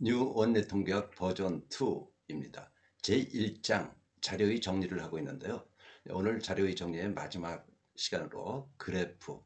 뉴 원내통계학 버전 2입니다. 제1장 자료의 정리를 하고 있는데요. 오늘 자료의 정리의 마지막 시간으로 그래프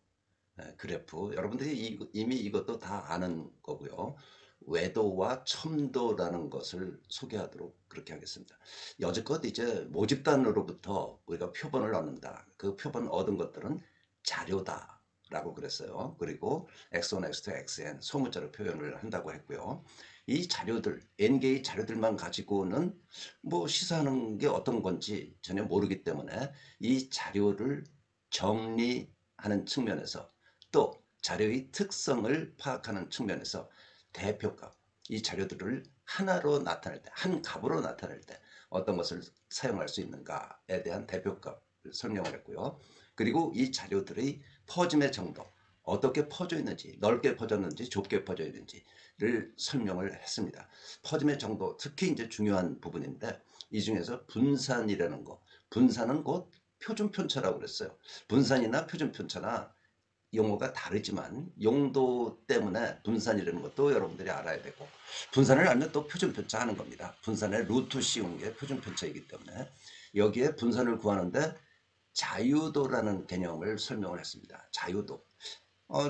여러분들이 이미 이것도 다 아는 거고요. 외도와 첨도라는 것을 소개하도록 그렇게 하겠습니다. 여지껏 이제 모집단으로부터 우리가 표본을 얻는다. 그 표본 얻은 것들은 자료다 라고 그랬어요. 그리고 x1, x2, xn 소문자로 표현을 한다고 했고요. 이 자료들, N개의 자료들만 가지고는 뭐 시사하는 게 어떤 건지 전혀 모르기 때문에 이 자료를 정리하는 측면에서 또 자료의 특성을 파악하는 측면에서 대표값, 이 자료들을 하나로 나타낼 때, 한 값으로 나타낼 때 어떤 것을 사용할 수 있는가에 대한 대표값을 설명을 했고요. 그리고 이 자료들의 퍼짐의 정도, 어떻게 퍼져 있는지, 넓게 퍼졌는지, 좁게 퍼져 있는지를 설명을 했습니다. 퍼짐의 정도, 특히 이제 중요한 부분인데 이 중에서 분산이라는 거, 분산은 곧 표준 편차라고 그랬어요. 분산이나 표준 편차나 용어가 다르지만 용도 때문에 분산이라는 것도 여러분들이 알아야 되고, 분산을 알면 또 표준 편차 하는 겁니다. 분산의 루트 씌우는 게 표준 편차이기 때문에 여기에 분산을 구하는데 자유도라는 개념을 설명을 했습니다. 자유도.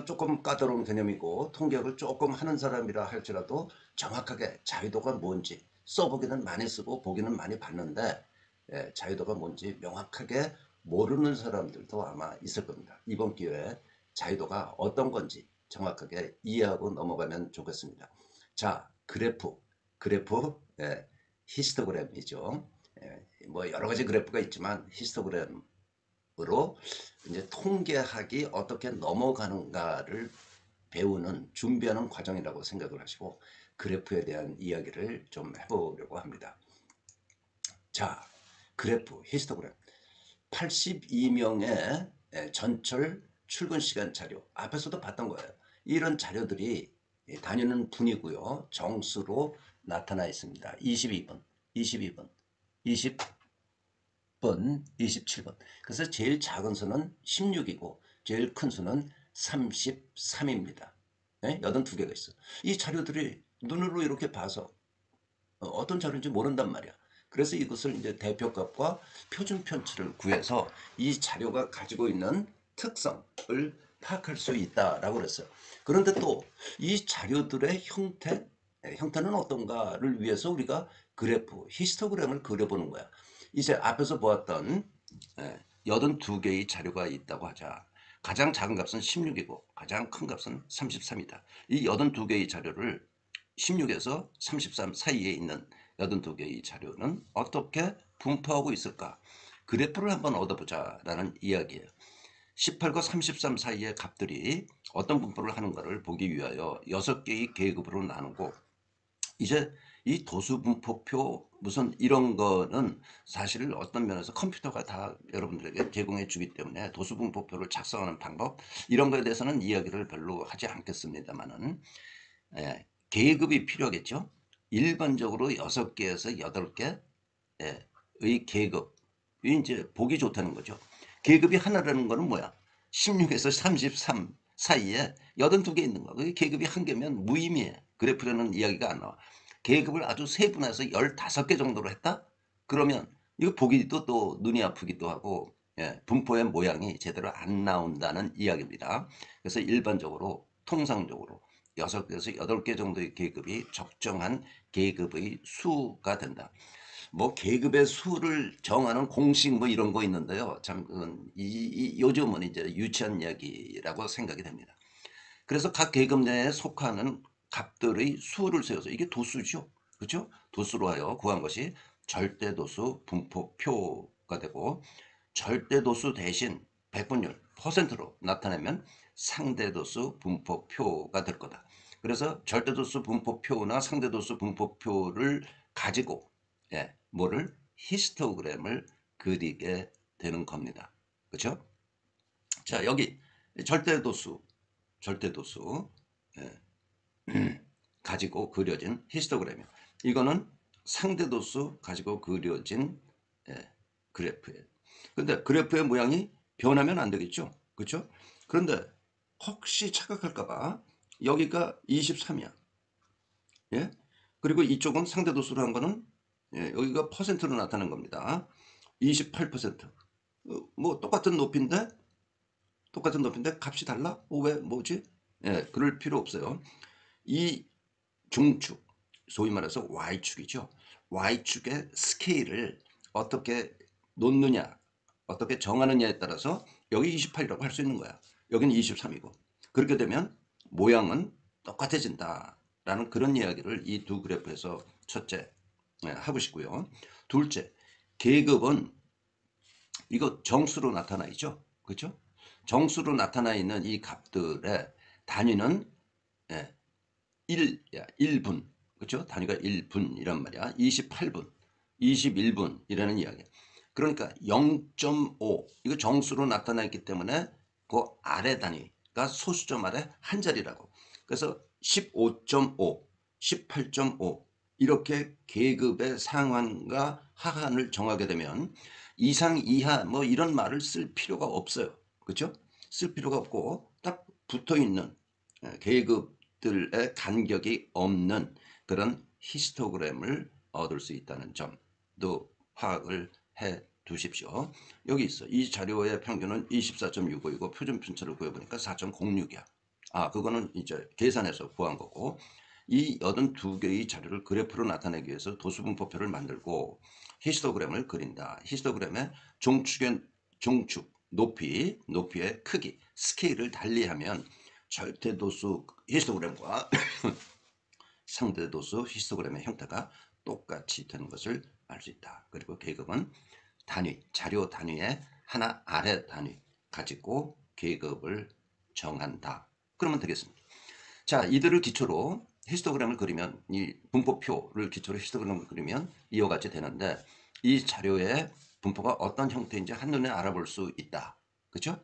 조금 까다로운 개념이고 통계학을 조금 하는 사람이라 할지라도 정확하게 자유도가 뭔지 써보기는 많이 쓰고 보기는 많이 봤는데, 자유도가 뭔지 명확하게 모르는 사람들도 아마 있을 겁니다. 이번 기회에 자유도가 어떤 건지 정확하게 이해하고 넘어가면 좋겠습니다. 자, 그래프, 히스토그램이죠. 뭐 여러 가지 그래프가 있지만 히스토그램 으로 이제 통계학이 어떻게 넘어가는가를 배우는 준비하는 과정이라고 생각을 하시고 그래프에 대한 이야기를 좀 해보려고 합니다. 자, 그래프, 히스토그램. 82명의 전철 출근 시간 자료 앞에서도 봤던 거예요. 이런 자료들이 다니는 분이고요. 정수로 나타나 있습니다. 22번, 22번, 20번, 27번. 그래서 제일 작은 수는 16이고 제일 큰 수는 33입니다. 네? 82개가 있어. 이 자료들이 눈으로 이렇게 봐서 어떤 자료인지 모른단 말이야. 그래서 이것을 이제 대표값과 표준 편치를 구해서 이 자료가 가지고 있는 특성을 파악할 수 있다라고 그랬어요. 그런데 또 이 자료들의 형태는 어떤가를 위해서 우리가 그래프, 히스토그램을 그려보는 거야. 이제 앞에서 보았던 82개의 자료가 있다고 하자. 가장 작은 값은 16이고 가장 큰 값은 33이다. 이 82개의 자료를 16에서 33 사이에 있는 82개의 자료는 어떻게 분포하고 있을까? 그래프를 한번 얻어보자 라는 이야기예요. 18과 33 사이의 값들이 어떤 분포를 하는가를 보기 위하여 6개의 계급으로 나누고, 이제 이 도수분포표 무슨 이런 거는 사실 어떤 면에서 컴퓨터가 다 여러분들에게 제공해 주기 때문에 도수분포표를 작성하는 방법 이런 거에 대해서는 이야기를 별로 하지 않겠습니다만은, 계급이 필요하겠죠. 일반적으로 6개에서 8개의 계급이 이제 보기 좋다는 거죠. 계급이 하나라는 거는 뭐야? 16에서 33 사이에 82개 있는 거야. 그게 계급이 한 개면 무의미해. 그래프라는 이야기가 안 나와. 계급을 아주 세분해서 15개 정도로 했다? 그러면 이거 보기도 또 눈이 아프기도 하고, 분포의 모양이 제대로 안 나온다는 이야기입니다. 그래서 일반적으로 통상적으로 6개에서 8개 정도의 계급이 적정한 계급의 수가 된다. 뭐 계급의 수를 정하는 공식 뭐 이런 거 있는데요. 참 요즘은 이제 유치한 이야기라고 생각이 됩니다. 그래서 각 계급 내에 속하는 값들의 수를 세워서 이게 도수죠. 그렇죠? 도수로 하여 구한 것이 절대도수 분포표가 되고, 절대도수 대신 백분율 퍼센트로 나타내면 상대도수 분포표가 될 거다. 그래서 절대도수 분포표나 상대도수 분포표를 가지고 뭐를 히스토그램을 그리게 되는 겁니다. 그렇죠? 자, 여기 절대도수 예, 가지고 그려진 히스토그램이에요. 이거는 상대도수 가지고 그려진 그래프예요. 근데 그래프의 모양이 변하면 안 되겠죠. 그렇죠? 그런데 혹시 착각할까봐 여기가 23이야. 예? 그리고 이쪽은 상대도수로 한 거는 여기가 퍼센트로 나타낸 겁니다. 28%. 뭐 똑같은 높이인데 값이 달라? 왜 뭐지? 그럴 필요 없어요. 이 중축, 소위 말해서 Y축이죠. Y축의 스케일을 어떻게 놓느냐, 어떻게 정하느냐에 따라서 여기 28이라고 할 수 있는 거야. 여기는 23이고. 그렇게 되면 모양은 똑같아진다라는 그런 이야기를 이 두 그래프에서 첫째 하고 싶고요. 둘째, 계급은 이거 정수로 나타나 있죠. 그렇죠? 정수로 나타나 있는 이 값들의 단위는 1분. 그렇죠? 단위가 1분이란 말이야. 28분, 21분이라는 이야기야. 그러니까 0.5 이거 정수로 나타나 있기 때문에 그 아래 단위가 소수점 아래 한 자리라고. 그래서 15.5, 18.5 이렇게 계급의 상한과 하한을 정하게 되면 이상 이하 뭐 이런 말을 쓸 필요가 없어요. 그렇죠? 쓸 필요가 없고 딱 붙어 있는 계급들의 간격이 없는 그런 히스토그램을 얻을 수 있다는 점도 파악을 해 두십시오. 여기 있어. 이 자료의 평균은 24.65이고 표준 편차를 구해보니까 4.06이야. 그거는 이제 계산해서 구한 거고, 이 82개의 자료를 그래프로 나타내기 위해서 도수분포표를 만들고 히스토그램을 그린다. 히스토그램의 중축, 높이의 크기, 스케일을 달리하면 절대도수 히스토그램과 상대도수 히스토그램의 형태가 똑같이 되는 것을 알 수 있다. 그리고 계급은 단위, 자료 단위의 하나 아래 단위 가지고 계급을 정한다. 그러면 되겠습니다. 자, 이들을 기초로 히스토그램을 그리면, 이 분포표를 기초로 히스토그램을 그리면 이와 같이 되는데, 이 자료의 분포가 어떤 형태인지 한눈에 알아볼 수 있다. 그렇죠?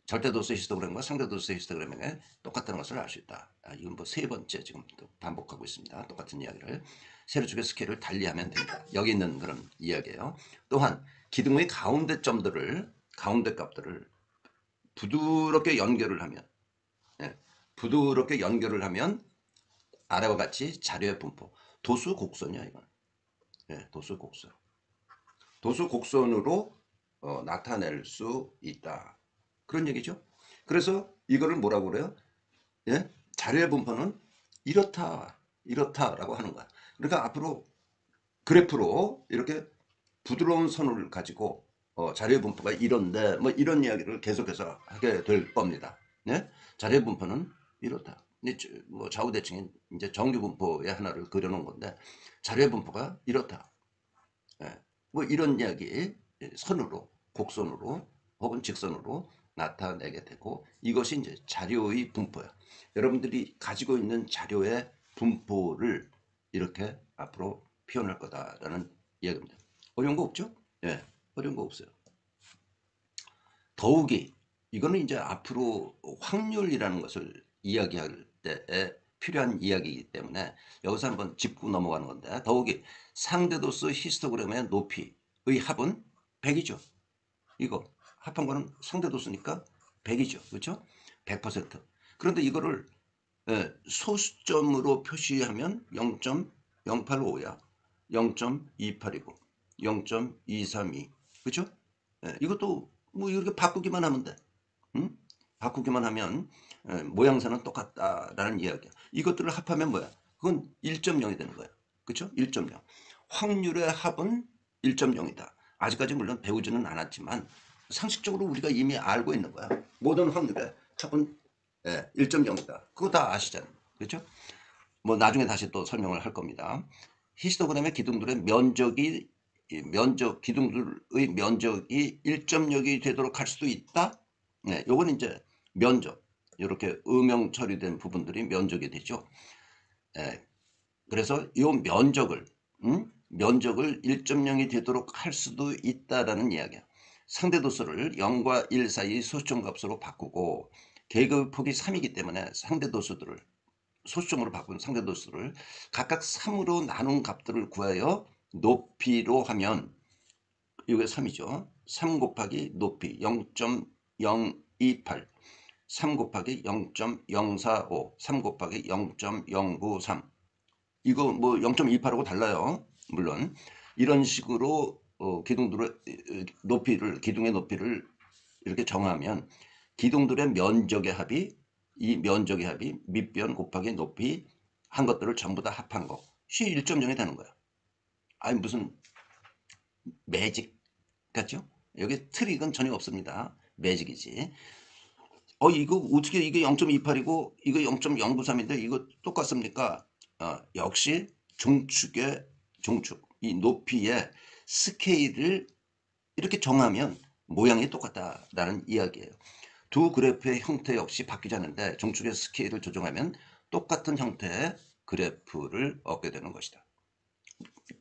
절대도수 히스토그램과 상대도수 히스토그램에 똑같다는 것을 알 수 있다. 이건 뭐 세 번째 지금 또 반복하고 있습니다. 똑같은 이야기를. 세로축의 스케일을 달리하면 된다. 여기 있는 그런 이야기예요. 또한 기둥의 가운데 점들을, 가운데 값들을 부드럽게 연결을 하면, 부드럽게 연결을 하면 아래와 같이 자료의 분포. 도수 곡선이야 이건. 도수 곡선. 도수 곡선으로 나타낼 수 있다. 그런 얘기죠. 그래서 이거를 뭐라고 그래요? 자료의 분포는 이렇다라고 하는 거야. 그러니까 앞으로 그래프로 이렇게 부드러운 선을 가지고 자료의 분포가 이런데 뭐 이런 이야기를 계속해서 하게 될 겁니다. 자료의 분포는 이렇다. 뭐 좌우대칭인 이제 정규 분포의 하나를 그려놓은 건데 자료의 분포가 이렇다. 뭐 이런 이야기 선으로, 곡선으로 혹은 직선으로 나타내게 되고, 이것이 이제 자료의 분포야. 여러분들이 가지고 있는 자료의 분포를 이렇게 앞으로 표현할 거다라는 이야기입니다. 어려운 거 없죠? 어려운 거 없어요. 더욱이 이거는 이제 앞으로 확률이라는 것을 이야기할 때에 필요한 이야기이기 때문에 여기서 한번 짚고 넘어가는 건데, 더욱이 상대도수 히스토그램의 높이의 합은 100이죠. 이거 합한 거는 상대도수니까 100이죠. 그렇죠? 100%. 그런데 이거를 소수점으로 표시하면 0.085야. 0.28이고 0.232. 그렇죠? 이것도 뭐 이렇게 바꾸기만 하면 돼. 응? 바꾸기만 하면 모양새는 똑같다라는 이야기야. 이것들을 합하면 뭐야? 그건 1.0이 되는 거야. 그렇죠? 1.0. 확률의 합은 1.0이다. 아직까지 물론 배우지는 않았지만 상식적으로 우리가 이미 알고 있는 거야. 모든 확률의 합은 1.0이다. 그거 다 아시잖아요. 그렇죠? 뭐 나중에 다시 또 설명을 할 겁니다. 히스토그램의 기둥들의 기둥들의 면적이 1.0이 되도록 할 수도 있다. 요건 이제 면적, 이렇게 음영 처리된 부분들이 면적이 되죠. 그래서 이 면적을 1.0이 되도록 할 수도 있다라는 이야기야. 상대도수를 0과 1 사이 소수점 값으로 바꾸고, 계급 폭이 3이기 때문에 소수점으로 바꾼 상대도수를 각각 3으로 나눈 값들을 구하여 높이로 하면, 이게 3이죠. 3 곱하기 높이 0.028, 3 곱하기 0.045, 3 곱하기 0.093, 이거 뭐 0.28하고 달라요. 물론 이런 식으로 기둥들의 높이를 기둥의 높이를 이렇게 정하면 기둥들의 면적의 합이 이 면적의 합이 밑변 곱하기 높이 한 것들을 전부 다 합한 것이 1.0이 되는 거야. 아니 무슨 매직 같죠? 여기 트릭은 전혀 없습니다. 매직이지. 이거 어떻게 이게 0.28이고 이거 0.093인데 이거 똑같습니까? 역시 종축 이 높이의 스케일을 이렇게 정하면 모양이 똑같다라는 이야기예요. 두 그래프의 형태 역시 바뀌지 않는데 종축의 스케일을 조정하면 똑같은 형태의 그래프를 얻게 되는 것이다.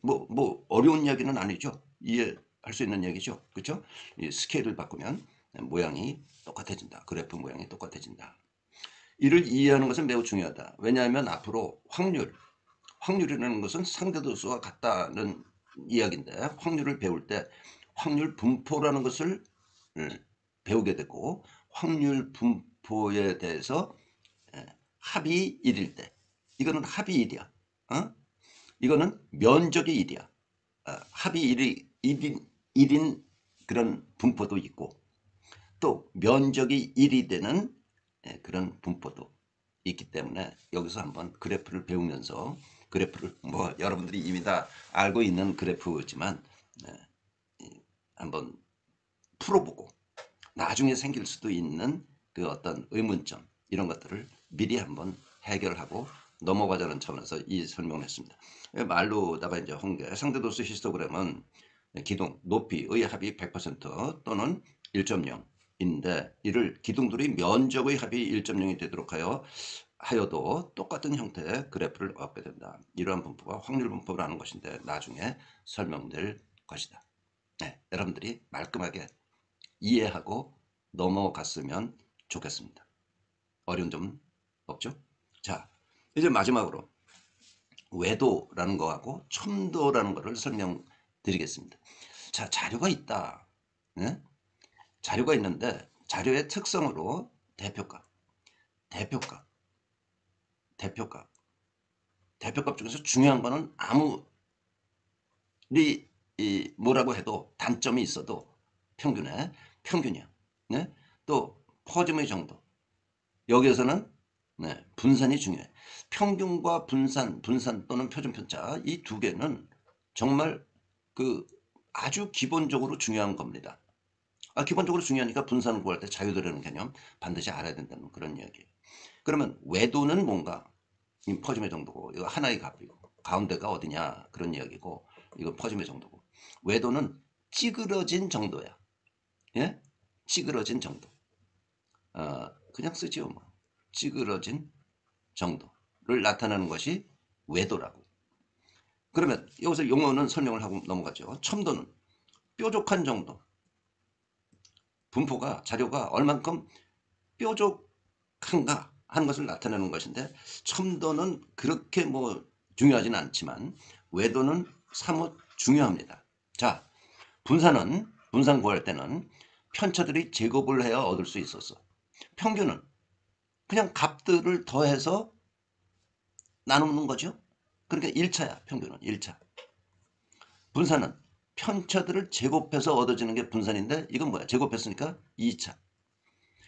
뭐 어려운 이야기는 아니죠. 이해할 수 있는 얘기죠. 그렇죠? 이 스케일을 바꾸면 모양이 똑같아진다. 그래프 모양이 똑같아진다. 이를 이해하는 것은 매우 중요하다. 왜냐하면 앞으로 확률이라는 것은 상대도수와 같다는 이야기인데 확률을 배울 때 확률 분포라는 것을 배우게 되고 확률 분포에 대해서 합이 1일 때 이거는 합이 1이야. 이거는 면적이 1이야. 합이 1인 그런 분포도 있고 또 면적이 1이 되는 그런 분포도 있기 때문에 여기서 한번 그래프를 배우면서 그래프를 뭐 여러분들이 이미 다 알고 있는 그래프지만 한번 풀어보고 나중에 생길 수도 있는 그 어떤 의문점 이런 것들을 미리 한번 해결하고 넘어가자는 차원에서 이 설명을 했습니다. 말로다가 이제 홍계 상대도수 히스토그램은 기둥 높이의 합이 100% 또는 1.0인데 이를 기둥들이 면적의 합이 1.0이 되도록 하여도 똑같은 형태의 그래프를 얻게 된다. 이러한 분포가 확률 분포라는 것인데 나중에 설명될 것이다. 네, 여러분들이 말끔하게 이해하고 넘어갔으면 좋겠습니다. 어려운 점은 없죠? 자, 이제 마지막으로 외도라는 거하고 첨도라는 거를 설명드리겠습니다. 자, 자료가 있다. 네? 자료가 있는데 자료의 특성으로 대표값, 대표값, 대표값, 대표값 중에서 중요한 거는 아무리 뭐라고 해도 단점이 있어도 평균이야. 네? 또 퍼짐의 정도. 여기에서는 네, 분산이 중요해. 평균과 분산 또는 표준편차 이 두 개는 정말 그 아주 기본적으로 중요한 겁니다. 기본적으로 중요하니까 분산을 구할 때 자유도라는 개념 반드시 알아야 된다는 그런 이야기예요. 그러면 외도는 뭔가? 이 퍼짐의 정도고 이거 하나의 값이고 가운데가 어디냐 그런 이야기고 이거 퍼짐의 정도고 외도는 찌그러진 정도야. 예? 찌그러진 정도. 그냥 쓰지요 뭐. 찌그러진 정도를 나타내는 것이 외도라고. 그러면 여기서 용어는 설명을 하고 넘어가죠. 첨도는 뾰족한 정도. 분포가 자료가 얼만큼 뾰족한가 하는 것을 나타내는 것인데 첨도는 그렇게 뭐 중요하진 않지만 외도는 사뭇 중요합니다. 자, 분산 구할 때는 편차들이 제곱을 해야 얻을 수 있었어. 평균은 그냥 값들을 더해서 나누는 거죠. 그러니까 1차야. 평균은 1차. 분산은 편차들을 제곱해서 얻어지는 게 분산인데 이건 뭐야? 제곱했으니까 2차.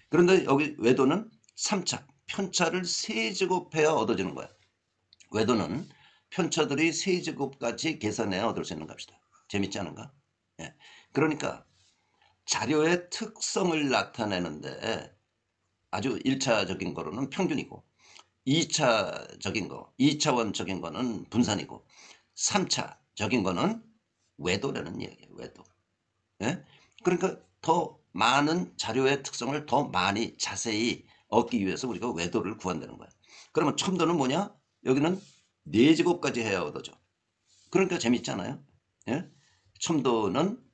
그런데 여기 외도는 3차. 편차를 세제곱해야 얻어지는 거야. 외도는 편차들이 세제곱까지 계산해야 얻을 수 있는 값이다. 재밌지 않은가? 예. 그러니까 자료의 특성을 나타내는데 아주 1차적인 거로는 평균이고 2차적인 거, 2차원적인 거는 분산이고 3차적인 거는 외도라는 얘기예요. 외도. 예? 그러니까 더 많은 자료의 특성을 더 많이 자세히 얻기 위해서 우리가 외도를 구한다는 거야. 그러면 첨도는 뭐냐? 여기는 4제곱까지 해야 얻어져. 그러니까 재밌잖아요. 예? 첨도는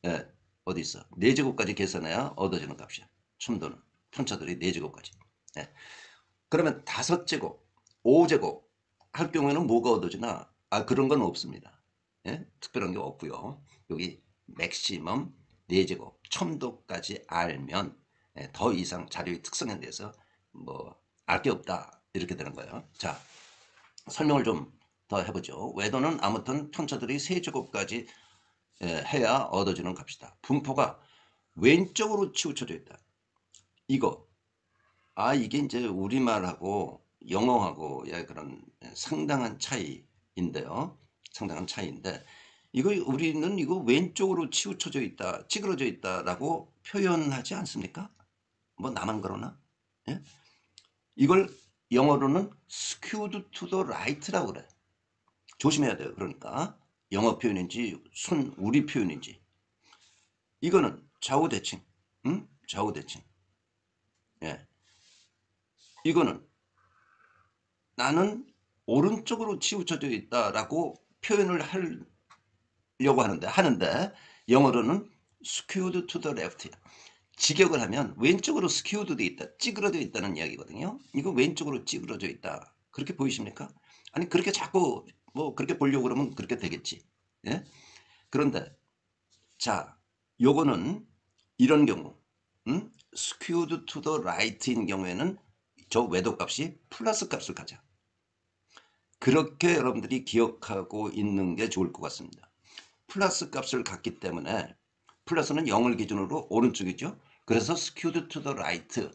예, 어디 있어? 4제곱까지 계산해야 얻어지는 값이야. 첨도는 편차들이 4제곱까지. 예. 그러면 5제곱, 5제곱 할 경우에는 뭐가 얻어지나? 그런 건 없습니다. 예? 특별한 게 없고요. 여기 맥시멈 4제곱, 첨도까지 알면 더 이상 자료의 특성에 대해서 뭐 알 게 없다. 이렇게 되는 거예요. 자, 설명을 좀 더 해보죠. 외도는 아무튼 편차들이 세제곱까지 해야 얻어지는 값이다. 분포가 왼쪽으로 치우쳐져 있다. 이거 이게 이제 우리말하고 영어하고의 그런 상당한 차이인데요. 상당한 차이인데 이거 우리는 이거 왼쪽으로 치우쳐져 있다, 찌그러져 있다라고 표현하지 않습니까? 뭐 나만 그러나? 예? 이걸 영어로는 skewed to the right라고 그래. 조심해야 돼요. 그러니까 영어 표현인지 우리 표현인지. 이거는 좌우대칭. 응? 좌우대칭. 예. 이거는 나는 오른쪽으로 치우쳐져 있다라고 표현을 하려고 하는데 영어로는 skewed to the left야. 직역을 하면 왼쪽으로 skewed 돼 있다, 찌그러져 있다는 이야기거든요. 이거 왼쪽으로 찌그러져 있다. 그렇게 보이십니까? 아니 그렇게 자꾸 뭐 그렇게 보려고 그러면 그렇게 되겠지. 예? 그런데 자, 요거는 이런 경우, skewed to the right인 경우에는 저 외도값이 플러스 값을 가져. 그렇게 여러분들이 기억하고 있는 게 좋을 것 같습니다. 플러스 값을 갖기 때문에 플러스는 0을 기준으로 오른쪽이죠. 그래서 skewed to the right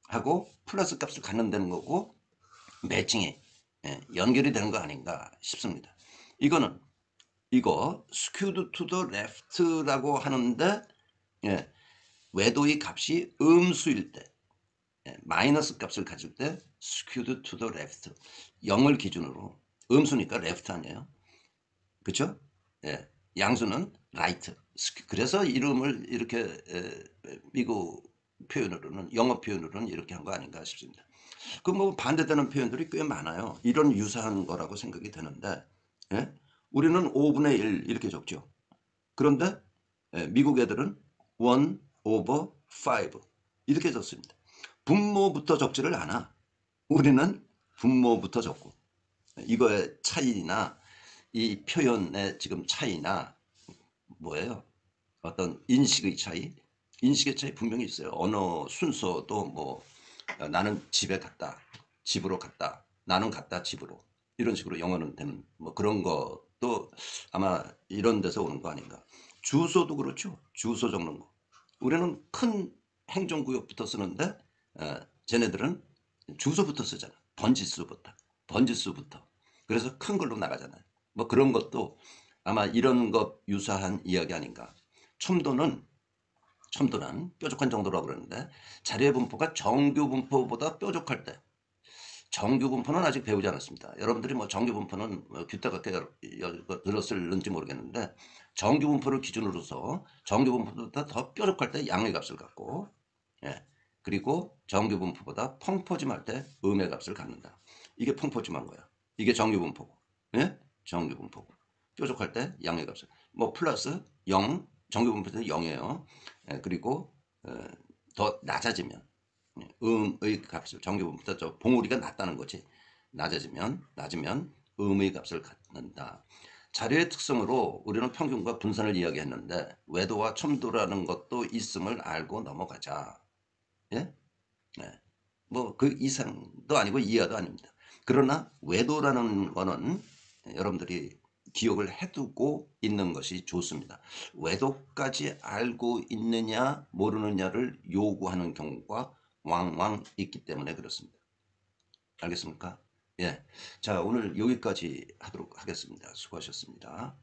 하고 플러스 값을 갖는다는 거고 매칭이 연결이 되는 거 아닌가 싶습니다. 이거 skewed to the left라고 하는데 외도의 값이 음수일 때 마이너스 값을 가질 때 skewed to the left 0을 기준으로 음수니까 left 아니에요. 그쵸? 예, 양수는 right. 그래서 이름을 이렇게 미국 표현으로는 영어 표현으로는 이렇게 한 거 아닌가 싶습니다. 그 뭐 반대되는 표현들이 꽤 많아요. 이런 유사한 거라고 생각이 드는데 예? 우리는 5분의 1 이렇게 적죠. 그런데 미국 애들은 1 over 5 이렇게 적습니다. 분모부터 적지를 않아. 우리는 분모부터 적고 이거의 차이나 이 표현의 지금 차이나 뭐예요? 어떤 인식의 차이 분명히 있어요. 언어 순서도 뭐 나는 집에 갔다, 집으로 갔다, 나는 갔다 집으로 이런 식으로 영어는 되는 뭐 그런 것도 아마 이런 데서 오는 거 아닌가. 주소도 그렇죠. 주소 적는 거. 우리는 큰 행정구역부터 쓰는데 쟤네들은 주소부터 쓰잖아. 번지수부터. 그래서 큰 걸로 나가잖아요. 뭐 그런 것도 아마 이런 것 유사한 이야기 아닌가. 첨도는 뾰족한 정도라고 그러는데 자리의 분포가 정규 분포보다 뾰족할 때 정규 분포는 아직 배우지 않았습니다. 여러분들이 뭐 정규 분포는 귀따가 들었을는지 모르겠는데 정규 분포를 기준으로서 정규 분포보다 더 뾰족할 때 양의 값을 갖고 그리고 정규 분포보다 펑퍼짐할 때 음의 값을 갖는다. 이게 펑퍼짐한 거야. 이게 정규 분포고 정규 분포고 뾰족할 때 양의 값을 뭐 플러스 0 정규 분포는 0이에요. 그리고 더 낮아지면 음의 값을 정규 분포보다 저 봉우리가 낮다는 거지. 낮으면 음의 값을 갖는다. 자료의 특성으로 우리는 평균과 분산을 이야기했는데 외도와 첨도라는 것도 있음을 알고 넘어가자. 예? 네. 뭐 그 이상도 아니고 이하도 아닙니다. 그러나 외도라는 거는 여러분들이 기억을 해두고 있는 것이 좋습니다. 외도까지 알고 있느냐 모르느냐를 요구하는 경우가 왕왕 있기 때문에 그렇습니다. 알겠습니까? 예. 자, 오늘 여기까지 하도록 하겠습니다. 수고하셨습니다.